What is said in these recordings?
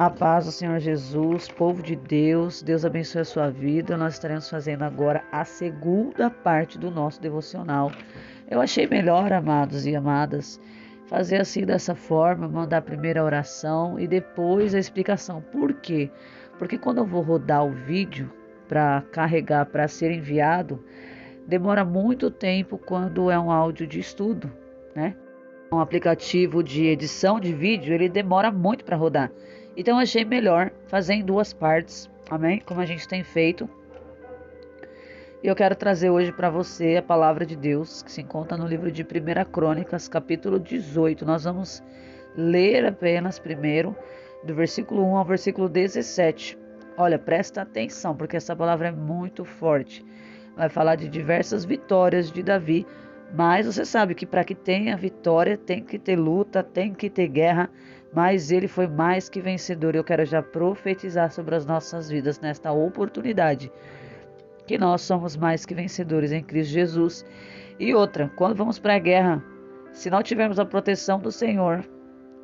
A paz do Senhor Jesus, povo de Deus, Deus abençoe a sua vida. Nós estaremos fazendo agora a segunda parte do nosso devocional. Eu achei melhor, amados e amadas, fazer assim dessa forma, mandar a primeira oração e depois a explicação. Por quê? Porque quando eu vou rodar o vídeo para carregar, para ser enviado, demora muito tempo quando é um áudio de estudo, né? Um aplicativo de edição de vídeo, ele demora muito para rodar. Então eu achei melhor fazer em duas partes, amém? Como a gente tem feito. E eu quero trazer hoje para você a palavra de Deus, que se encontra no livro de 1 Crônicas, capítulo 18. Nós vamos ler apenas primeiro, do versículo 1 ao versículo 17. Olha, presta atenção, porque essa palavra é muito forte. Vai falar de diversas vitórias de Davi, mas você sabe que para que tenha vitória tem que ter luta, tem que ter guerra, mas ele foi mais que vencedor. Eu quero já profetizar sobre as nossas vidas nesta oportunidade, que nós somos mais que vencedores em Cristo Jesus. E outra, quando vamos para a guerra, se não tivermos a proteção do Senhor,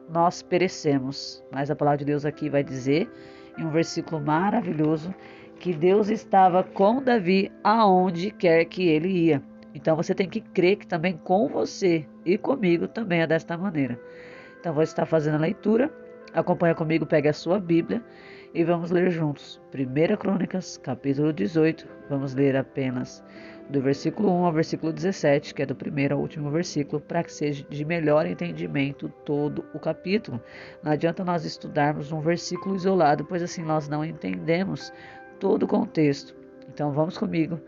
nós perecemos. Mas a palavra de Deus aqui vai dizer, em um versículo maravilhoso, que Deus estava com Davi aonde quer que ele ia. Então você tem que crer que também com você e comigo também é desta maneira. Então vou estar fazendo a leitura, acompanha comigo, pegue a sua Bíblia e vamos ler juntos. 1 Crônicas, capítulo 18, vamos ler apenas do versículo 1 ao versículo 17, que é do primeiro ao último versículo, para que seja de melhor entendimento todo o capítulo. Não adianta nós estudarmos um versículo isolado, pois assim nós não entendemos todo o contexto. Então vamos comigo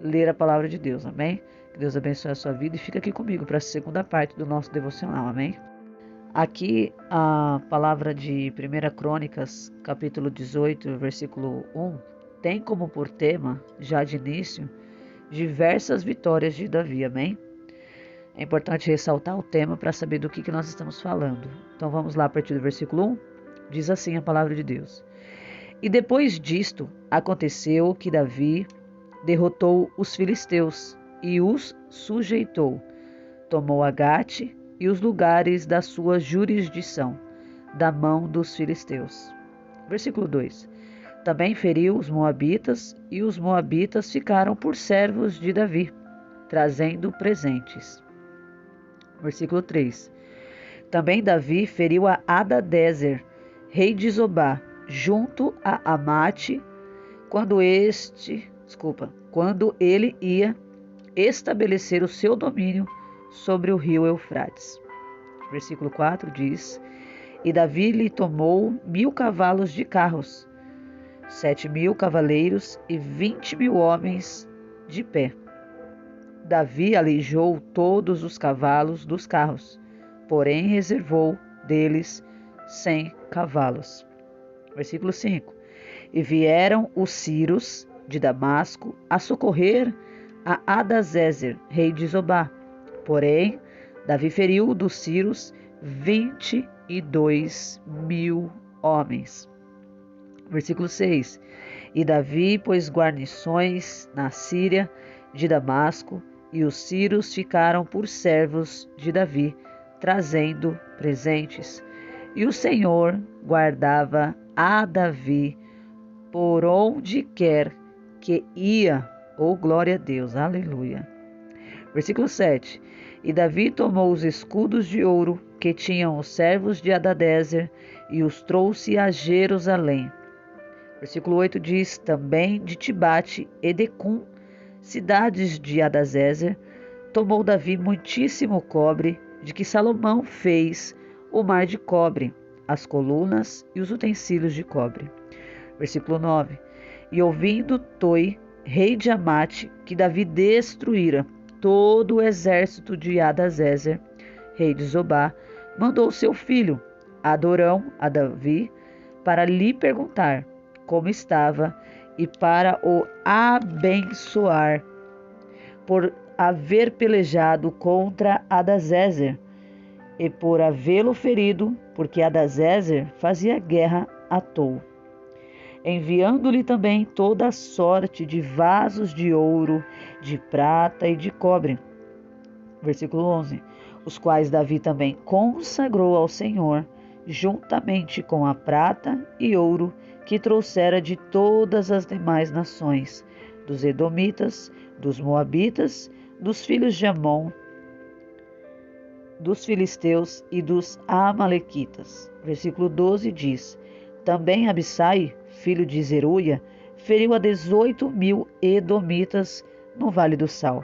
ler a palavra de Deus, amém? Que Deus abençoe a sua vida e fica aqui comigo para a segunda parte do nosso devocional, amém? Aqui a palavra de 1 Crônicas, capítulo 18, versículo 1, tem como por tema, já de início, diversas vitórias de Davi, amém? É importante ressaltar o tema para saber do que nós estamos falando. Então vamos lá a partir do versículo 1, diz assim a palavra de Deus. E depois disto, aconteceu que Davi derrotou os filisteus e os sujeitou, tomou a Gate e os lugares da sua jurisdição, da mão dos filisteus. Versículo 2. Também feriu os moabitas, e os moabitas ficaram por servos de Davi, trazendo presentes. Versículo 3. Também Davi feriu a Hadadezer, rei de Zobá, junto a Amate, quando ele ia estabelecer o seu domínio sobre o rio Eufrates. Versículo 4 diz: E Davi lhe tomou 1.000 cavalos de carros, 7.000 cavaleiros e 20.000 homens de pé. Davi alijou todos os cavalos dos carros, porém reservou deles 100 cavalos. Versículo 5. E vieram os sírios de Damasco a socorrer a Hadadezer, rei de Zobá. Porém, Davi feriu dos sírios 22.000 homens. Versículo 6. E Davi pôs guarnições na Síria de Damasco, e os sírios ficaram por servos de Davi, trazendo presentes. E o Senhor guardava a Davi por onde quer que ia. Oh, glória a Deus, aleluia. Versículo 7. E Davi tomou os escudos de ouro que tinham os servos de Hadadezer e os trouxe a Jerusalém. Versículo 8 diz: Também de Tibate e Decum, cidades de Hadadezer, tomou Davi muitíssimo cobre, de que Salomão fez o mar de cobre, as colunas e os utensílios de cobre. Versículo 9. E ouvindo Toi, rei de Amate, que Davi destruíra todo o exército de Hadadezer, rei de Zobá, mandou seu filho Adorão a Davi para lhe perguntar como estava e para o abençoar por haver pelejado contra Hadadezer e por havê-lo ferido, porque Hadadezer fazia guerra a Tou, enviando-lhe também toda a sorte de vasos de ouro, de prata e de cobre. Versículo 11. Os quais Davi também consagrou ao Senhor, juntamente com a prata e ouro que trouxera de todas as demais nações, dos Edomitas, dos Moabitas, dos filhos de Amon, dos filisteus e dos amalequitas. Versículo 12 diz: Também Abissai, filho de Zeruia, feriu a 18.000 edomitas no Vale do Sal.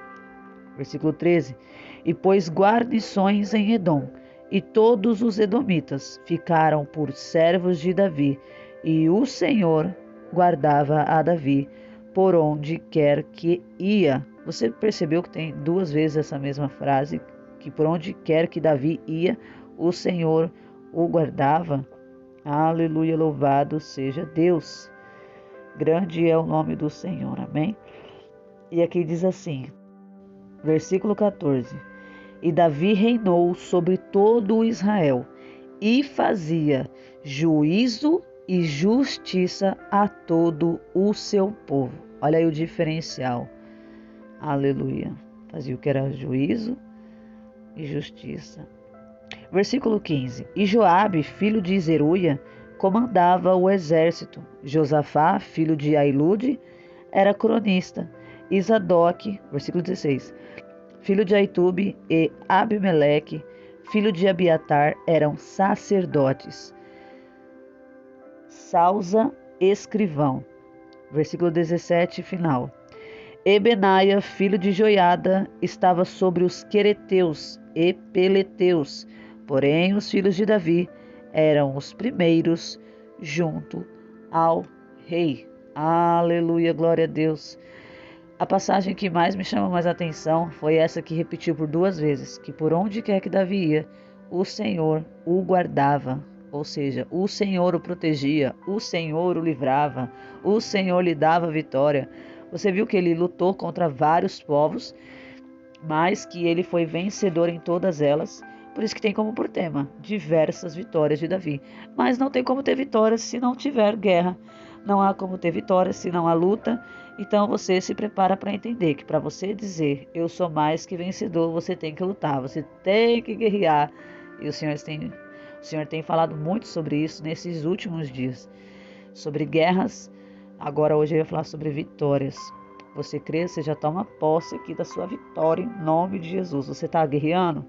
Versículo 13: E pôs guarnições em Edom, e todos os edomitas ficaram por servos de Davi, e o Senhor guardava a Davi por onde quer que ia. Você percebeu que tem duas vezes essa mesma frase, que por onde quer que Davi ia, o Senhor o guardava? Aleluia, louvado seja Deus. Grande é o nome do Senhor, amém? E aqui diz assim, versículo 14: E Davi reinou sobre todo o Israel, e fazia juízo e justiça a todo o seu povo. Olha aí o diferencial. Aleluia. Fazia o que era juízo e justiça. Versículo 15. E Joabe, filho de Zeruia, comandava o exército. Josafá, filho de Ailude, era cronista. E Zadok, versículo 16, filho de Aitube, e Abimeleque, filho de Abiatar, eram sacerdotes. Salza, escrivão. Versículo 17, final. E Benaia, filho de Joiada, estava sobre os quereteus e peleteus. Porém, os filhos de Davi eram os primeiros junto ao rei. Aleluia, glória a Deus. A passagem que mais me chamou mais atenção foi essa que repetiu por duas vezes, que por onde quer que Davi ia, o Senhor o guardava, ou seja, o Senhor o protegia, o Senhor o livrava, o Senhor lhe dava vitória. Você viu que ele lutou contra vários povos, mas que ele foi vencedor em todas elas. Por isso que tem como por tema diversas vitórias de Davi. Mas não tem como ter vitórias se não tiver guerra. Não há como ter vitórias se não há luta. Então você se prepara para entender que para você dizer eu sou mais que vencedor, você tem que lutar, você tem que guerrear. E o Senhor tem falado muito sobre isso nesses últimos dias. Sobre guerras. Agora hoje eu ia falar sobre vitórias. Você crê, você já toma posse aqui da sua vitória em nome de Jesus. Você está guerreando?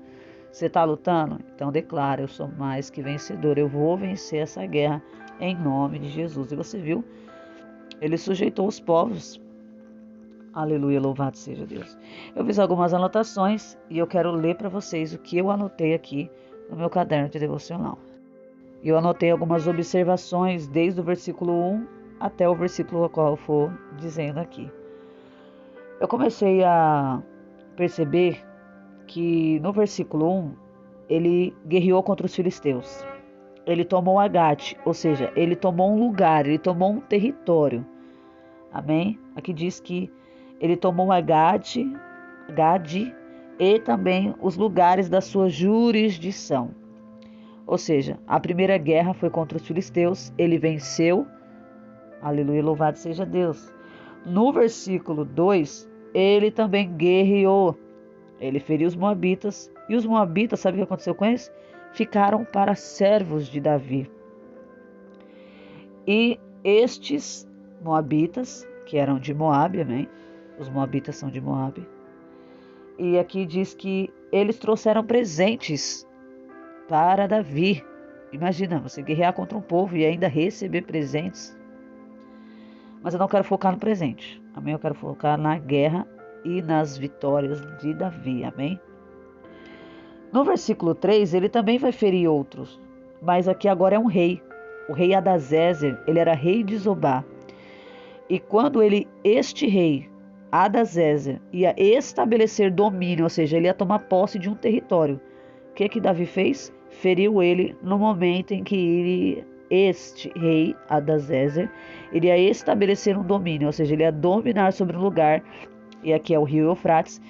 Você está lutando? Então declara, eu sou mais que vencedor. Eu vou vencer essa guerra em nome de Jesus. E você viu? Ele sujeitou os povos. Aleluia, louvado seja Deus. Eu fiz algumas anotações e eu quero ler para vocês o que eu anotei aqui no meu caderno de devocional. Eu anotei algumas observações desde o versículo 1 até o versículo ao qual eu for dizendo aqui. Eu comecei a perceber que no versículo 1 ele guerreou contra os filisteus. Ele tomou Agate, ou seja, ele tomou um lugar, ele tomou um território. Amém? Aqui diz que ele tomou Gade e também os lugares da sua jurisdição. Ou seja, a primeira guerra foi contra os filisteus, ele venceu. Aleluia, louvado seja Deus. No versículo 2, ele também guerreou. Ele feriu os moabitas. E os moabitas, sabe o que aconteceu com eles? Ficaram para servos de Davi. E estes moabitas, que eram de Moabe, amém? Os moabitas são de Moabe. E aqui diz que eles trouxeram presentes para Davi. Imagina, você guerrear contra um povo e ainda receber presentes. Mas eu não quero focar no presente. Amém? Eu quero focar na guerra e nas vitórias de Davi. Amém? No versículo 3, ele também vai ferir outros. Mas aqui agora é um rei. O rei Adazezer, ele era rei de Zobá. E quando este rei, Adazezer, ia estabelecer domínio, ou seja, ele ia tomar posse de um território. O que Davi fez? Feriu ele no momento em que este rei, Adazezer, iria estabelecer um domínio, ou seja, ele ia dominar sobre um lugar, e aqui é o rio Eufrates.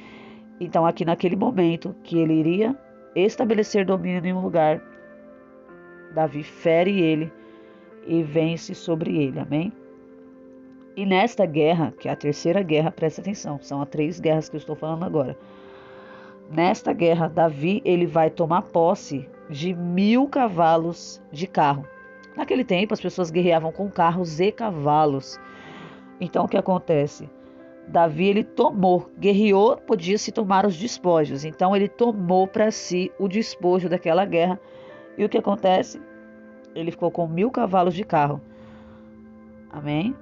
Então aqui naquele momento que ele iria estabelecer domínio em um lugar, Davi fere ele e vence sobre ele, amém? E nesta guerra, que é a terceira guerra, presta atenção, são as 3 guerras que eu estou falando agora. Nesta guerra, Davi ele vai tomar posse de 1.000 cavalos de carro. Naquele tempo, as pessoas guerreavam com carros e cavalos. Então, o que acontece? Davi, ele guerreou, podia-se tomar os despojos. Então, ele tomou para si o despojo daquela guerra. E o que acontece? Ele ficou com 1.000 cavalos de carro. Amém?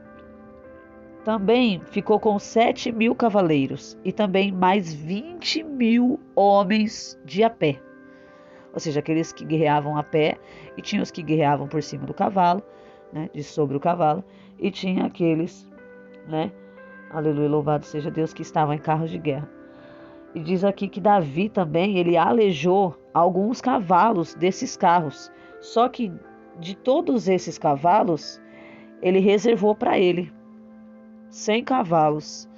Também ficou com 7.000 cavaleiros e também mais 20.000 homens de a pé. Ou seja, aqueles que guerreavam a pé, e tinha os que guerreavam por cima do cavalo, né, de sobre o cavalo, e tinha aqueles, né, aleluia, louvado seja Deus, que estavam em carros de guerra. E diz aqui que Davi também, ele alejou alguns cavalos desses carros, só que de todos esses cavalos, ele reservou para ele 100 cavalos.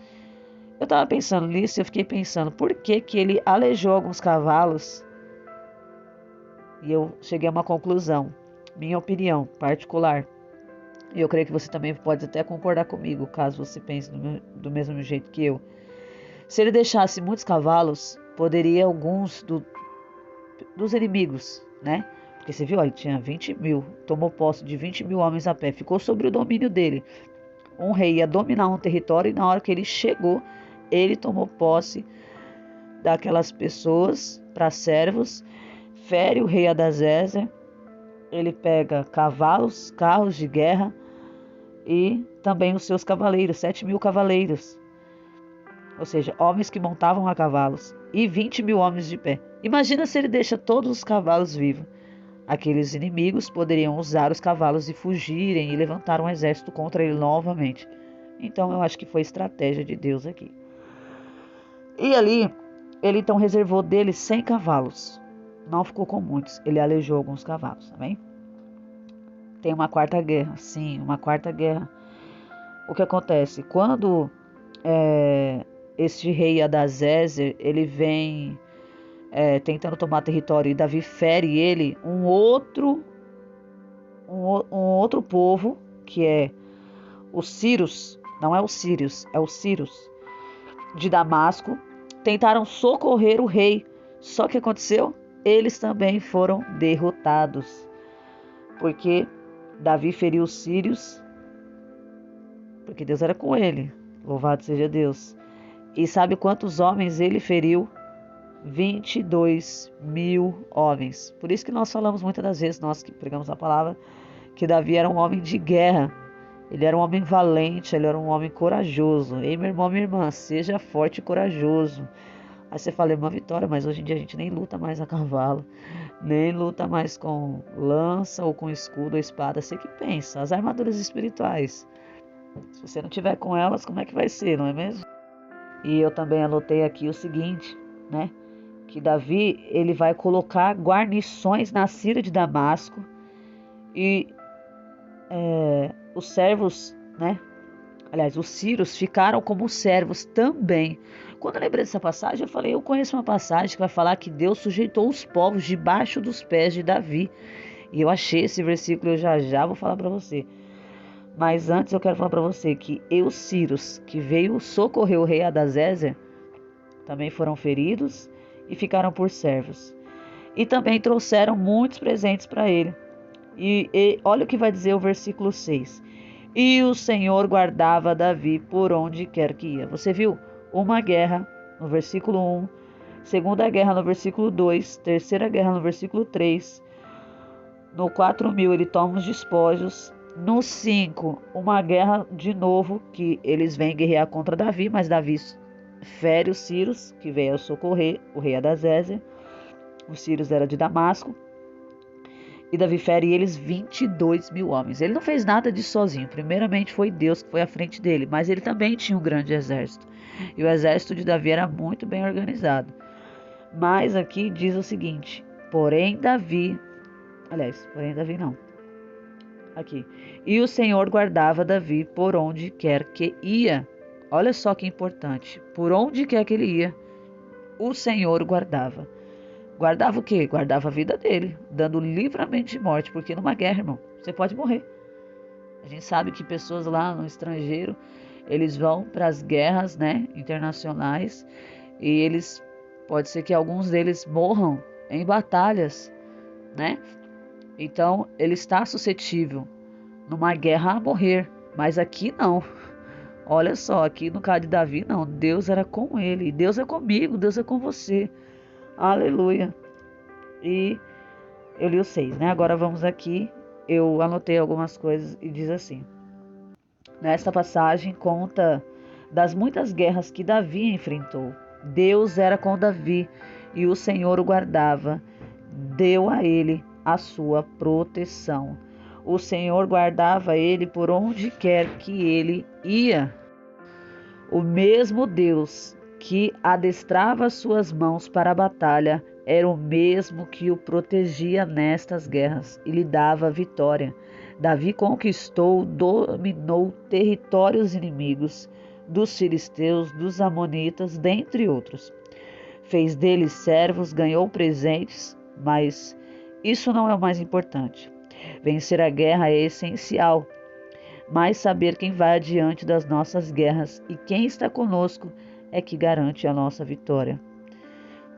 Eu estava pensando nisso e eu fiquei pensando, por que que ele alejou alguns cavalos? E eu cheguei a uma conclusão, minha opinião particular. E eu creio que você também pode até concordar comigo, caso você pense do mesmo jeito que eu. Se ele deixasse muitos cavalos, poderia alguns dos inimigos, né? Porque você viu, ele tinha 20.000, tomou posse de 20.000 homens a pé, ficou sob o domínio dele. Um rei ia dominar um território e na hora que ele chegou, ele tomou posse daquelas pessoas para servos, fere o rei Adazézer, ele pega cavalos, carros de guerra e também os seus cavaleiros, 7.000 cavaleiros, ou seja, homens que montavam a cavalos, e 20.000 homens de pé. Imagina se ele deixa todos os cavalos vivos. Aqueles inimigos poderiam usar os cavalos e fugirem e levantar um exército contra ele novamente. Então eu acho que foi estratégia de Deus aqui. E ali, ele então reservou dele 100 cavalos. Não ficou com muitos, ele alejou alguns cavalos, tá bem? Tem uma quarta guerra, sim, uma quarta guerra. O que acontece? Quando este rei Adazézer, ele vem tentando tomar território e Davi fere ele, um outro povo, que é os Círios, não é os Sírios, é os Círios, de Damasco, tentaram socorrer o rei. Só que aconteceu? Eles também foram derrotados, porque Davi feriu os Sírios, porque Deus era com ele, louvado seja Deus. E sabe quantos homens ele feriu? 22.000 homens. Por isso que nós falamos muitas das vezes, nós que pregamos a palavra, que Davi era um homem de guerra. Ele era um homem valente, ele era um homem corajoso. Ei, meu irmão, minha irmã, seja forte e corajoso. Aí você fala, irmã Vitória, mas hoje em dia a gente nem luta mais a cavalo, nem luta mais com lança ou com escudo ou espada. Você que pensa, as armaduras espirituais. Se você não tiver com elas, como é que vai ser, não é mesmo? E eu também anotei aqui o seguinte, né? Que Davi, ele vai colocar guarnições na Síria de Damasco e os servos, né? Aliás, os sírios ficaram como servos também. Quando eu lembrei dessa passagem, eu falei, eu conheço uma passagem que vai falar que Deus sujeitou os povos debaixo dos pés de Davi. E eu achei esse versículo, eu já vou falar para você. Mas antes eu quero falar para você que os sírios, que veio socorrer o rei Adazézer, também foram feridos e ficaram por servos. E também trouxeram muitos presentes para ele. E olha o que vai dizer o versículo 6. E o Senhor guardava Davi por onde quer que ia. Você viu? Uma guerra no versículo 1, segunda guerra no versículo 2, terceira guerra no versículo 3. No 4.000 ele toma os despojos. No 5, uma guerra de novo, que eles vêm guerrear contra Davi, mas Davi fere os sírios, que veio socorrer o rei Adazézer. Os sírios eram de Damasco. E Davi fere eles 22.000 homens. Ele não fez nada disso sozinho. Primeiramente foi Deus que foi à frente dele, mas ele também tinha um grande exército. E o exército de Davi era muito bem organizado. Mas aqui diz o seguinte, porém Davi não. Aqui. E o Senhor guardava Davi por onde quer que ia. Olha só que importante. Por onde quer que ele ia, o Senhor guardava. Guardava o quê? Guardava a vida dele, dando livramento de morte, porque numa guerra, irmão, você pode morrer. A gente sabe que pessoas lá no estrangeiro, eles vão para as guerras, né, internacionais, e pode ser que alguns deles morram em batalhas, né? Então, ele está suscetível numa guerra a morrer, mas aqui não. Olha só, aqui no caso de Davi, não. Deus era com ele, Deus é comigo, Deus é com você. Aleluia. E eu li o 6, né? Agora vamos aqui. Eu anotei algumas coisas e diz assim. Nesta passagem conta das muitas guerras que Davi enfrentou. Deus era com Davi e o Senhor o guardava. Deu a ele a sua proteção. O Senhor guardava ele por onde quer que ele ia. O mesmo Deus que adestrava suas mãos para a batalha era o mesmo que o protegia nestas guerras e lhe dava vitória. Davi conquistou, dominou territórios inimigos dos filisteus, dos amonitas, dentre outros. Fez deles servos, ganhou presentes, mas isso não é o mais importante. Vencer a guerra é essencial, mas saber quem vai adiante das nossas guerras e quem está conosco é que garante a nossa vitória.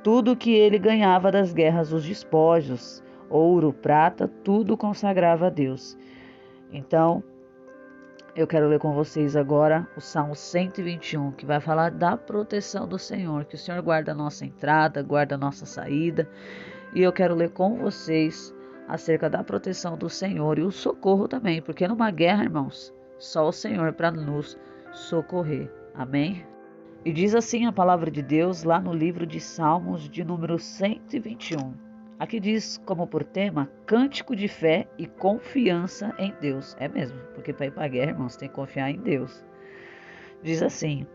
Tudo que ele ganhava das guerras, os despojos, ouro, prata, tudo consagrava a Deus. Então, eu quero ler com vocês agora o Salmo 121, que vai falar da proteção do Senhor, que o Senhor guarda a nossa entrada, guarda a nossa saída. E eu quero ler com vocês acerca da proteção do Senhor e o socorro também, porque numa guerra, irmãos, só o Senhor para nos socorrer. Amém? E diz assim a palavra de Deus lá no livro de Salmos de número 121. Aqui diz como por tema, cântico de fé e confiança em Deus. É mesmo, porque para ir para a guerra, irmãos, tem que confiar em Deus. Diz assim,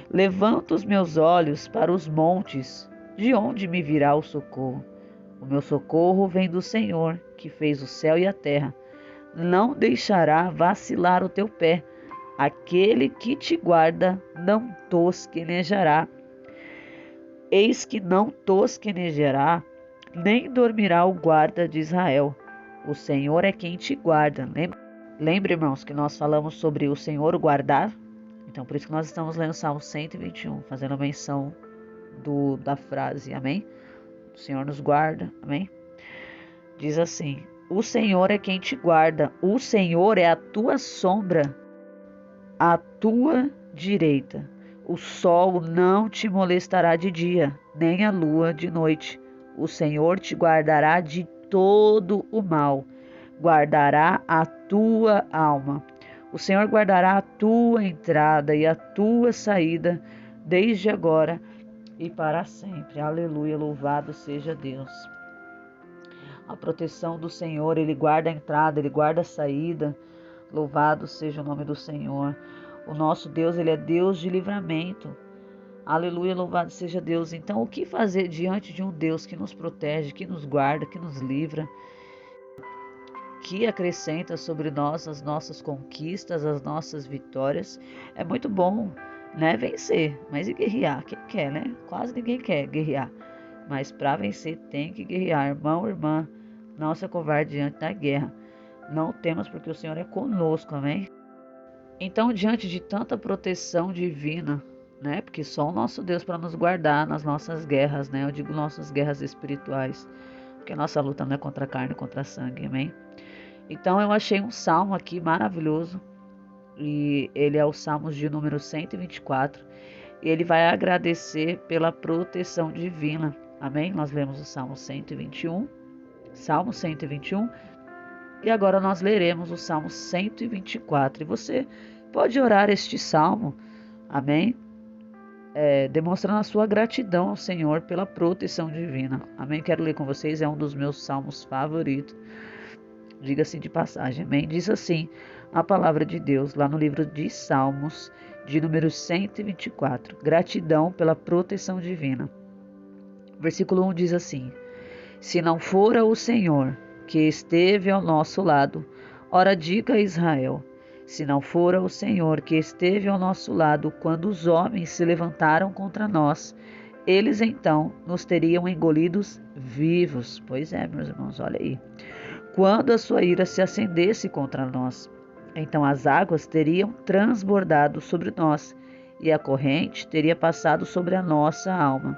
levanto os meus olhos para os montes, de onde me virá o socorro? O meu socorro vem do Senhor, que fez o céu e a terra. Não deixará vacilar o teu pé. Aquele que te guarda não tosquenejará. Eis que não tosquenejará, nem dormirá o guarda de Israel. O Senhor é quem te guarda. Lembra, irmãos, que nós falamos sobre o Senhor guardar? Então, por isso que nós estamos lendo o Salmo 121, fazendo menção da frase, amém? O Senhor nos guarda, amém? Diz assim, o Senhor é quem te guarda, o Senhor é a tua sombra, à tua direita. O sol não te molestará de dia, nem a lua de noite. O Senhor te guardará de todo o mal, guardará a tua alma. O Senhor guardará a tua entrada e a tua saída, desde agora e para sempre. Aleluia, louvado seja Deus. A proteção do Senhor, Ele guarda a entrada, Ele guarda a saída. Louvado seja o nome do Senhor. O nosso Deus, Ele é Deus de livramento. Aleluia, louvado seja Deus. Então, o que fazer diante de um Deus que nos protege, que nos guarda, que nos livra, que acrescenta sobre nós as nossas conquistas, as nossas vitórias? É muito bom, né, vencer, mas e guerrear? Quem quer, né? Quase ninguém quer guerrear. Mas para vencer tem que guerrear, irmão, irmã. Não se acovarde diante da guerra. Não temos, porque o Senhor é conosco, amém? Então, diante de tanta proteção divina, né? Porque só o nosso Deus para nos guardar nas nossas guerras, né? Eu digo nossas guerras espirituais, porque a nossa luta não é contra a carne, contra a sangue, amém? Então, eu achei um salmo aqui maravilhoso, e ele é o Salmos de número 124, e ele vai agradecer pela proteção divina, amém? Nós lemos o Salmo 121, e agora nós leremos o Salmo 124. E você pode orar este salmo, amém? Demonstrando a sua gratidão ao Senhor pela proteção divina. Amém? Quero ler com vocês, é um dos meus salmos favoritos. Diga-se de passagem, amém? Diz assim a palavra de Deus, lá no livro de Salmos, de número 124. Gratidão pela proteção divina. Versículo 1 diz assim, se não fora o Senhor que esteve ao nosso lado, ora diga a Israel, se não fora o Senhor que esteve ao nosso lado quando os homens se levantaram contra nós, eles então nos teriam engolidos vivos. Pois é, meus irmãos, olha aí. Quando a sua ira se acendesse contra nós, então as águas teriam transbordado sobre nós e a corrente teria passado sobre a nossa alma.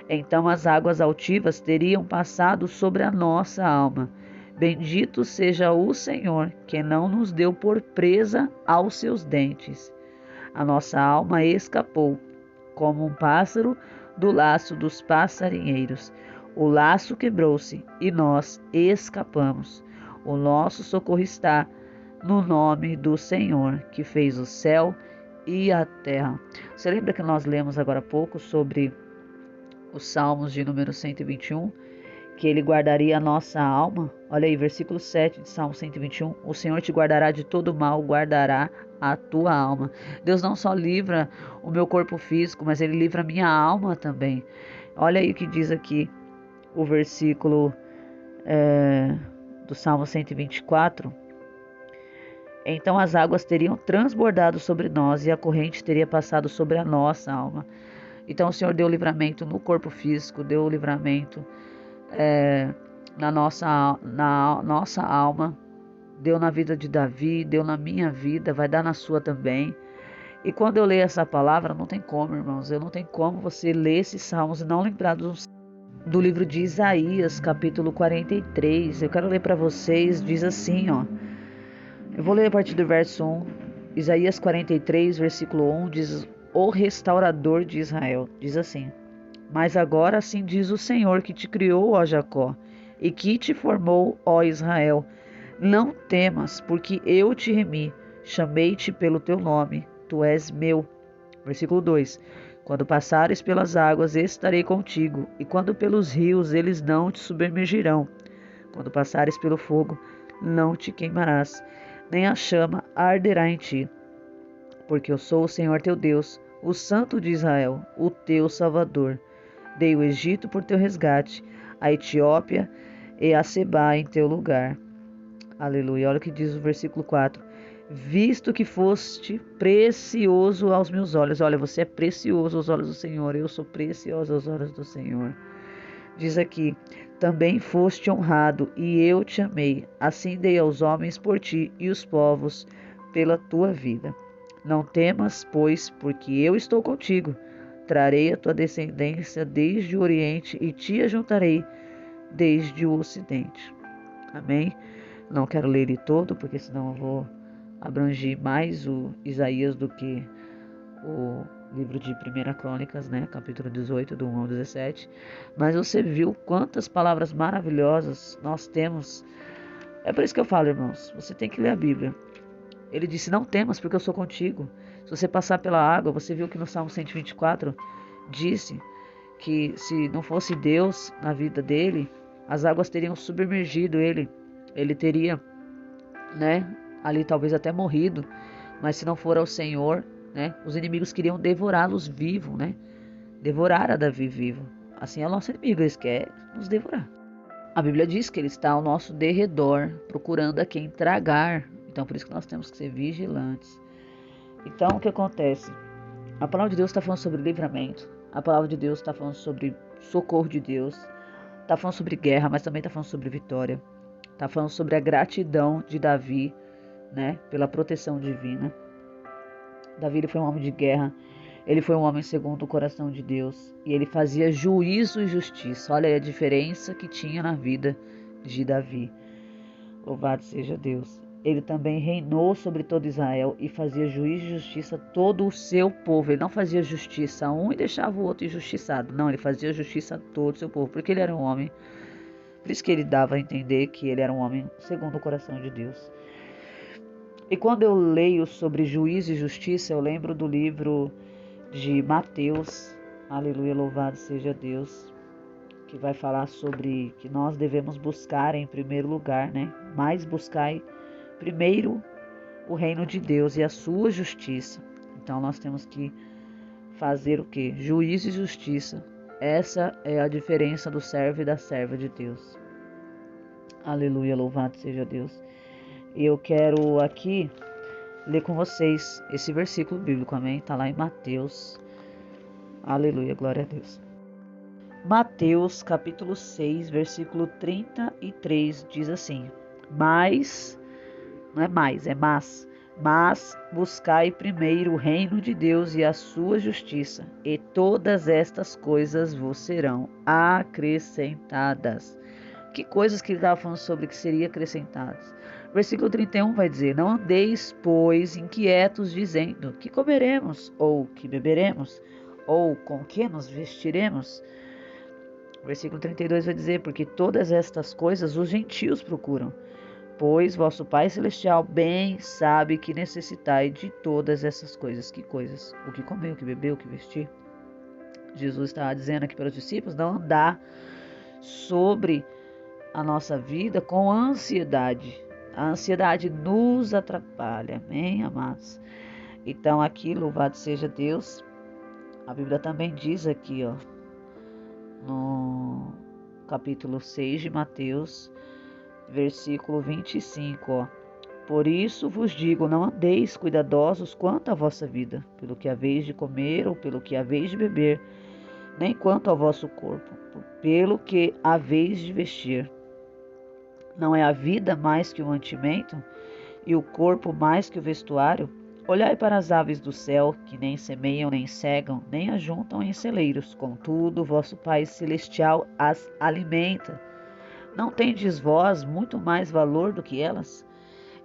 Então as águas altivas teriam passado sobre a nossa alma. Bendito seja o Senhor, que não nos deu por presa aos seus dentes. A nossa alma escapou, como um pássaro do laço dos passarinheiros. O laço quebrou-se e nós escapamos. O nosso socorro está no nome do Senhor, que fez o céu e a terra. Você lembra que nós lemos agora há pouco sobre os Salmos de número 121? Que ele guardaria a nossa alma? Olha aí, versículo 7 de Salmo 121. O Senhor te guardará de todo mal, guardará a tua alma. Deus não só livra o meu corpo físico, mas Ele livra a minha alma também. Olha aí o que diz aqui o versículo do Salmo 124. Então as águas teriam transbordado sobre nós e a corrente teria passado sobre a nossa alma. Então o Senhor deu livramento no corpo físico, deu livramento na nossa alma, deu na vida de Davi, deu na minha vida, vai dar na sua também. E quando eu leio essa palavra, não tem como, irmãos, não tem como você ler esses salmos e não lembrar do livro de Isaías, capítulo 43. Eu quero ler para vocês, diz assim, ó. Eu vou ler a partir do verso 1. Isaías 43, versículo 1, diz: O restaurador de Israel, diz assim: Mas agora assim diz o Senhor que te criou, ó Jacó, e que te formou, ó Israel. Não temas, porque eu te remi, chamei-te pelo teu nome, tu és meu. Versículo 2: Quando passares pelas águas, estarei contigo, e quando pelos rios, eles não te submergirão. Quando passares pelo fogo, não te queimarás, nem a chama arderá em ti. Porque eu sou o Senhor teu Deus, o Santo de Israel, o teu Salvador. Dei o Egito por teu resgate, a Etiópia e a Sebá em teu lugar. Aleluia. Olha o que diz o versículo 4. Visto que foste precioso aos meus olhos. Olha, você é precioso aos olhos do Senhor. Eu sou precioso aos olhos do Senhor. Diz aqui: também foste honrado e eu te amei. Assim dei aos homens por ti e os povos pela tua vida. Não temas, pois, porque eu estou contigo. Trarei a tua descendência desde o Oriente e te ajuntarei desde o Ocidente. Amém? Não quero ler ele todo, porque senão eu vou abranger mais o Isaías do que o livro de 1 Crônicas, né? Capítulo 18, do 1 ao 17. Mas você viu quantas palavras maravilhosas nós temos. É por isso que eu falo, irmãos, você tem que ler a Bíblia. Ele disse: não temas, porque eu sou contigo. Se você passar pela água, você viu que no Salmo 124 disse que se não fosse Deus na vida dele, as águas teriam submergido ele. Ele teria, né, ali talvez até morrido. Mas se não for ao Senhor, né, os inimigos queriam devorá-los vivo, né? Devorar a Davi vivo. Assim é o nosso inimigo, eles querem nos devorar. A Bíblia diz que ele está ao nosso derredor, procurando a quem tragar. Então, por isso que nós temos que ser vigilantes. Então, o que acontece? A palavra de Deus está falando sobre livramento. A palavra de Deus está falando sobre socorro de Deus. Está falando sobre guerra, mas também está falando sobre vitória. Está falando sobre a gratidão de Davi, né, pela proteção divina. Davi, ele foi um homem de guerra. Ele foi um homem segundo o coração de Deus. E ele fazia juízo e justiça. Olha aí a diferença que tinha na vida de Davi. Louvado seja Deus. Ele também reinou sobre todo Israel e fazia juízo e justiça a todo o seu povo. Ele não fazia justiça a um e deixava o outro injustiçado. Não, ele fazia justiça a todo o seu povo, porque ele era um homem. Por isso que ele dava a entender que ele era um homem segundo o coração de Deus. E quando eu leio sobre juízo e justiça, eu lembro do livro de Mateus. Aleluia, louvado seja Deus. Que vai falar sobre que nós devemos buscar em primeiro lugar, né? Mas buscai primeiro o reino de Deus e a sua justiça. Então nós temos que fazer o quê? Juízo e justiça. Essa é a diferença do servo e da serva de Deus. Aleluia, louvado seja Deus. E eu quero aqui ler com vocês esse versículo bíblico, amém? Está lá em Mateus. Aleluia, glória a Deus. Mateus capítulo 6, versículo 33 diz assim: Mas, não é mais, é mas, Mas buscai primeiro o reino de Deus e a sua justiça, e todas estas coisas vos serão acrescentadas. Que coisas que ele estava falando sobre que seriam acrescentadas? Versículo 31 vai dizer: Não andeis, pois, inquietos, dizendo: Que comeremos, ou que beberemos, ou com que nos vestiremos? Versículo 32 vai dizer: Porque todas estas coisas os gentios procuram. Pois vosso Pai Celestial bem sabe que necessitai de todas essas coisas. Que coisas? O que comer, o que beber, o que vestir? Jesus estava dizendo aqui para os discípulos não andar sobre a nossa vida com ansiedade. A ansiedade nos atrapalha, amém, amados? Então aqui, louvado seja Deus, a Bíblia também diz aqui, ó, no capítulo 6 de Mateus, versículo 25, ó. Por isso vos digo, não andeis cuidadosos quanto à vossa vida, pelo que haveis de comer ou pelo que haveis de beber, nem quanto ao vosso corpo, pelo que haveis de vestir. Não é a vida mais que o mantimento, e o corpo mais que o vestuário? Olhai para as aves do céu, que nem semeiam, nem cegam, nem ajuntam em celeiros, contudo, vosso Pai Celestial as alimenta. Não tendes vós muito mais valor do que elas?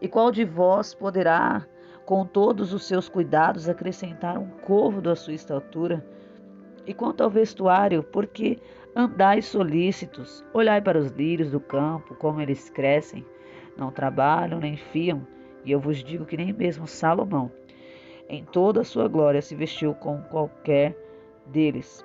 E qual de vós poderá, com todos os seus cuidados, acrescentar um côvado à sua estatura? E quanto ao vestuário, porque andais solícitos, olhai para os lírios do campo, como eles crescem, não trabalham nem fiam, e eu vos digo que nem mesmo Salomão, em toda a sua glória, se vestiu com qualquer deles.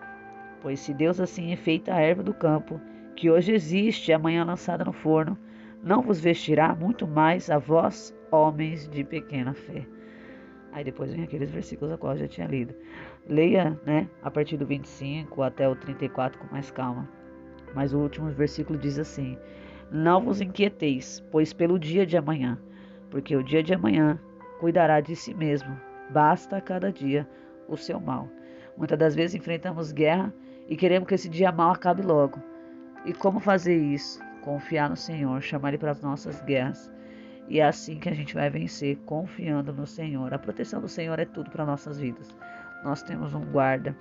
Pois se Deus assim enfeita a erva do campo, que hoje existe e amanhã lançada no forno, não vos vestirá muito mais a vós, homens de pequena fé. Aí depois vem aqueles versículos a qual eu já tinha lido. Leia, a partir do 25 até o 34 com mais calma. Mas o último versículo diz assim: Não vos inquieteis, pois pelo dia de amanhã, porque o dia de amanhã cuidará de si mesmo. Basta a cada dia o seu mal. Muitas das vezes enfrentamos guerra e queremos que esse dia mal acabe logo. E como fazer isso? Confiar no Senhor, chamar Ele para as nossas guerras. E é assim que a gente vai vencer, confiando no Senhor. A proteção do Senhor é tudo para nossas vidas. Nós temos um guarda,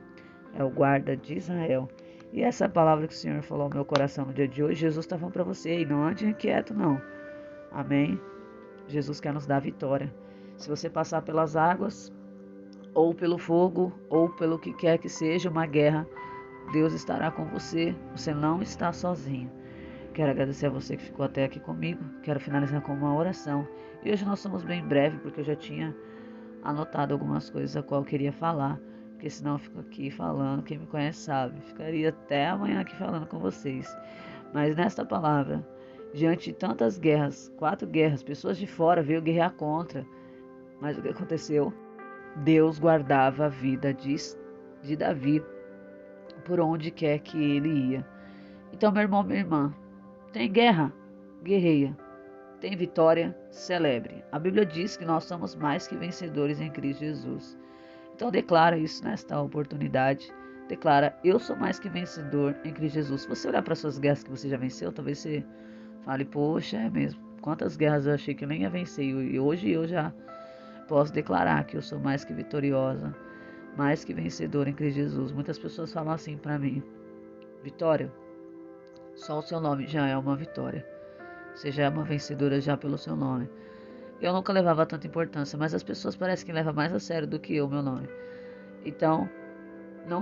é o guarda de Israel. E essa palavra que o Senhor falou no meu coração no dia de hoje, Jesus está falando para você, e não ande inquieto não. Amém? Jesus quer nos dar vitória. Se você passar pelas águas, ou pelo fogo, ou pelo que quer que seja uma guerra, Deus estará com você. Você não está sozinho. Quero agradecer a você que ficou até aqui comigo. Quero finalizar com uma oração. E hoje nós somos bem breve, porque eu já tinha anotado algumas coisas a qual eu queria falar. Porque senão eu fico aqui falando, quem me conhece sabe. Ficaria até amanhã aqui falando com vocês. Mas nesta palavra, diante de tantas guerras, 4 guerras, pessoas de fora veio guerrear contra. Mas o que aconteceu? Deus guardava a vida de Davi por onde quer que ele ia. Então, meu irmão, minha irmã, tem guerra? Guerreia. Tem vitória? Celebre. A Bíblia diz que nós somos mais que vencedores em Cristo Jesus. Então declara isso nesta oportunidade. Declara, eu sou mais que vencedor em Cristo Jesus. Se você olhar para suas guerras que você já venceu, talvez você fale, poxa, é mesmo. Quantas guerras eu achei que eu nem ia vencer. E hoje eu já posso declarar que eu sou mais que vitoriosa, mais que vencedor em Cristo Jesus. Muitas pessoas falam assim para mim, Vitória, só o seu nome já é uma vitória. Você já é uma vencedora já pelo seu nome. Eu nunca levava tanta importância, mas as pessoas parecem que levam mais a sério do que eu, meu nome. Então, não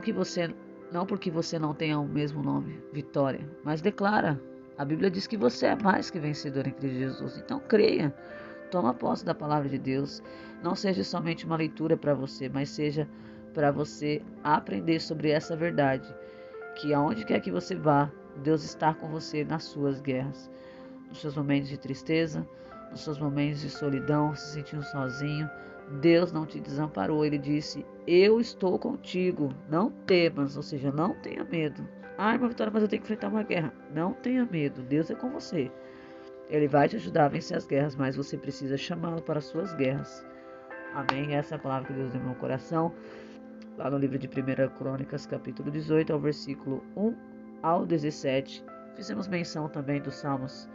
porque você não tenha o mesmo nome, Vitória, mas declara. A Bíblia diz que você é mais que vencedor em Cristo Jesus. Então, creia. Toma posse da palavra de Deus. Não seja somente uma leitura para você, mas seja para você aprender sobre essa verdade. Que aonde quer que você vá, Deus está com você nas suas guerras. Nos seus momentos de tristeza, nos seus momentos de solidão, se sentindo sozinho, Deus não te desamparou. Ele disse, eu estou contigo, não temas, ou seja, não tenha medo. Ah, irmã Vitória, mas eu tenho que enfrentar uma guerra. Não tenha medo, Deus é com você. Ele vai te ajudar a vencer as guerras, mas você precisa chamá-lo para as suas guerras. Amém? Essa é a palavra que Deus deu no meu coração. Lá no livro de 1 Crônicas, capítulo 18, ao versículo 1 ao 17. Fizemos menção também dos Salmos,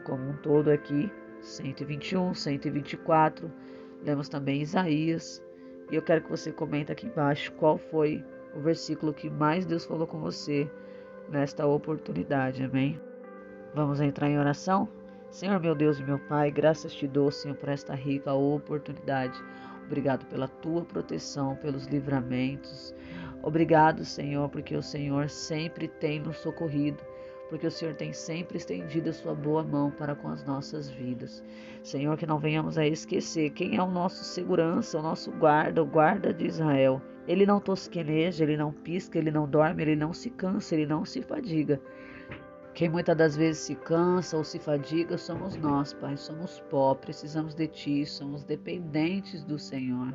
como um todo aqui. 121, 124. Lemos também Isaías. E eu quero que você comente aqui embaixo qual foi o versículo que mais Deus falou com você nesta oportunidade. Amém? Vamos entrar em oração? Senhor, meu Deus e meu Pai, graças te dou, Senhor, por esta rica oportunidade. Obrigado pela tua proteção, pelos livramentos. Obrigado, Senhor, porque o Senhor sempre tem nos socorrido, porque o Senhor tem sempre estendido a sua boa mão para com as nossas vidas. Senhor, que não venhamos a esquecer quem é o nosso segurança, o nosso guarda, o guarda de Israel. Ele não tosqueneja, ele não pisca, ele não dorme, ele não se cansa, ele não se fadiga. Quem muitas das vezes se cansa ou se fadiga somos nós, Pai. Somos pó, precisamos de Ti, somos dependentes do Senhor.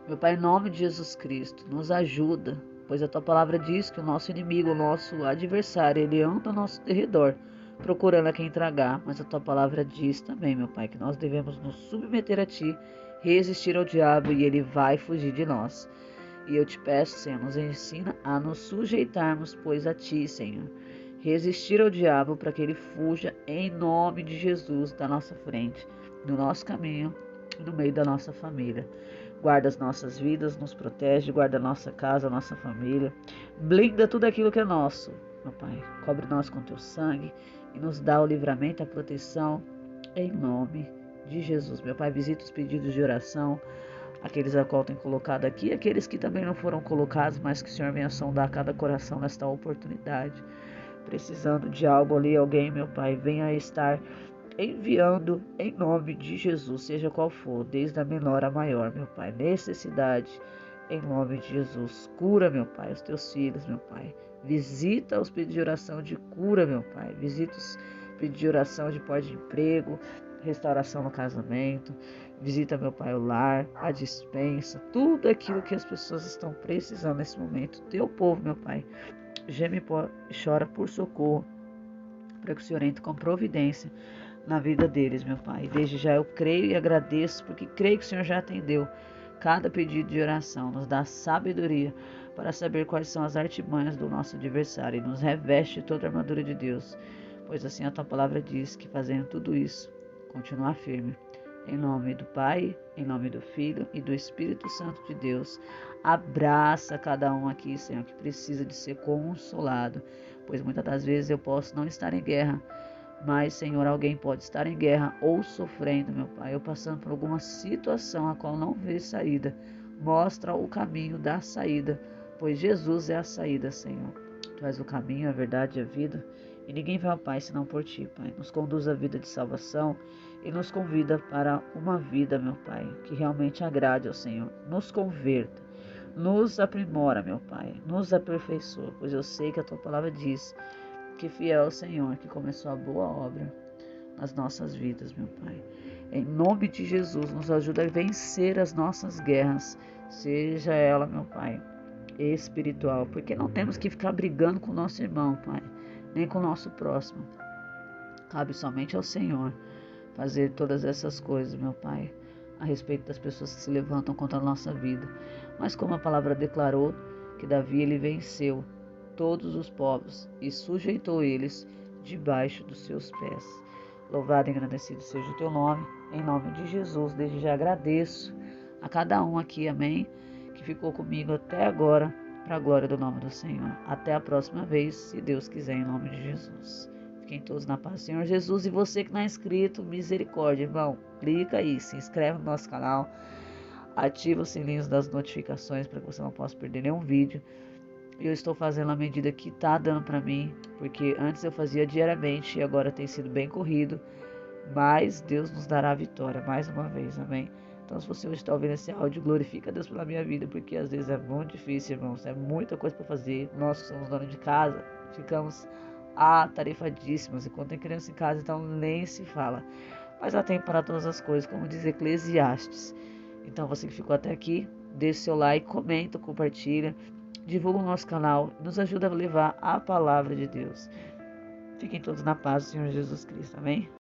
Meu Pai, em nome de Jesus Cristo, nos ajuda, pois a Tua palavra diz que o nosso inimigo, o nosso adversário, ele anda ao nosso derredor, procurando a quem tragar. Mas a Tua palavra diz também, meu Pai, que nós devemos nos submeter a Ti, resistir ao diabo e ele vai fugir de nós. E eu te peço, Senhor, nos ensina a nos sujeitarmos, pois, a Ti, Senhor. Resistir ao diabo para que ele fuja em nome de Jesus da nossa frente, no nosso caminho e no meio da nossa família. Guarda as nossas vidas, nos protege, guarda a nossa casa, a nossa família. Blinda tudo aquilo que é nosso, meu Pai. Cobre nós com teu sangue e nos dá o livramento, a proteção, em nome de Jesus. Meu Pai, visita os pedidos de oração, aqueles a qual tem colocado aqui, aqueles que também não foram colocados, mas que o Senhor venha sondar cada coração nesta oportunidade. Precisando de algo ali, alguém, meu Pai, venha estar enviando em nome de Jesus, seja qual for, desde a menor a maior, meu Pai. Necessidade, em nome de Jesus. Cura, meu Pai, os teus filhos, meu Pai. Visita os pedidos de oração de cura, meu Pai. Visita os pedidos de oração de pós-emprego, restauração no casamento. Visita, meu Pai, o lar, a despensa, tudo aquilo que as pessoas estão precisando nesse momento. Teu povo, meu Pai, geme e chora por socorro, para que o Senhor entre com providência na vida deles, meu Pai. Desde já eu creio e agradeço, porque creio que o Senhor já atendeu cada pedido de oração. Nos dá sabedoria para saber quais são as artimanhas do nosso adversário e nos reveste toda a armadura de Deus, pois assim a Tua palavra diz que fazendo tudo isso, continuar firme. Em nome do Pai, em nome do Filho e do Espírito Santo de Deus. Abraça cada um aqui, Senhor, que precisa de ser consolado, pois muitas das vezes eu posso não estar em guerra, mas, Senhor, alguém pode estar em guerra ou sofrendo, meu Pai, ou passando por alguma situação a qual não vê saída. Mostra o caminho da saída, pois Jesus é a saída, Senhor. Tu és o caminho, a verdade e a vida, e ninguém vai ao Pai senão por Ti, Pai. Nos conduz à vida de salvação e nos convida para uma vida, meu Pai, que realmente agrade ao Senhor. Nos converta, nos aprimora, meu Pai, nos aperfeiçoa, pois eu sei que a Tua palavra diz que fiel é o Senhor que começou a boa obra nas nossas vidas, meu Pai. Em nome de Jesus, nos ajuda a vencer as nossas guerras, seja ela, meu Pai, espiritual, porque não temos que ficar brigando com o nosso irmão, Pai, nem com o nosso próximo. Cabe somente ao Senhor fazer todas essas coisas, meu Pai, a respeito das pessoas que se levantam contra a nossa vida. Mas como a palavra declarou que Davi ele venceu todos os povos e sujeitou eles debaixo dos seus pés. Louvado e engrandecido seja o Teu nome, em nome de Jesus. Desde já agradeço a cada um aqui, amém, que ficou comigo até agora, para a glória do nome do Senhor. Até a próxima vez, se Deus quiser, em nome de Jesus. Fiquem todos na paz do Senhor Jesus. E você que não é inscrito, misericórdia, irmão, clica aí, se inscreve no nosso canal, ativa os sininhos das notificações para que você não possa perder nenhum vídeo. Eu estou fazendo à medida que está dando para mim, porque antes eu fazia diariamente e agora tem sido bem corrido, mas Deus nos dará a vitória mais uma vez, amém? Então, se você hoje está ouvindo esse áudio, glorifica a Deus pela minha vida, porque às vezes é muito difícil, irmãos, é muita coisa para fazer. Nós que somos donos de casa, ficamos atarefadíssimos, e quando tem criança em casa, então nem se fala. Mas há tempo para todas as coisas, como diz Eclesiastes. Então, você que ficou até aqui, deixe seu like, comenta, compartilha, divulga o nosso canal, nos ajuda a levar a palavra de Deus. Fiquem todos na paz do Senhor Jesus Cristo, amém?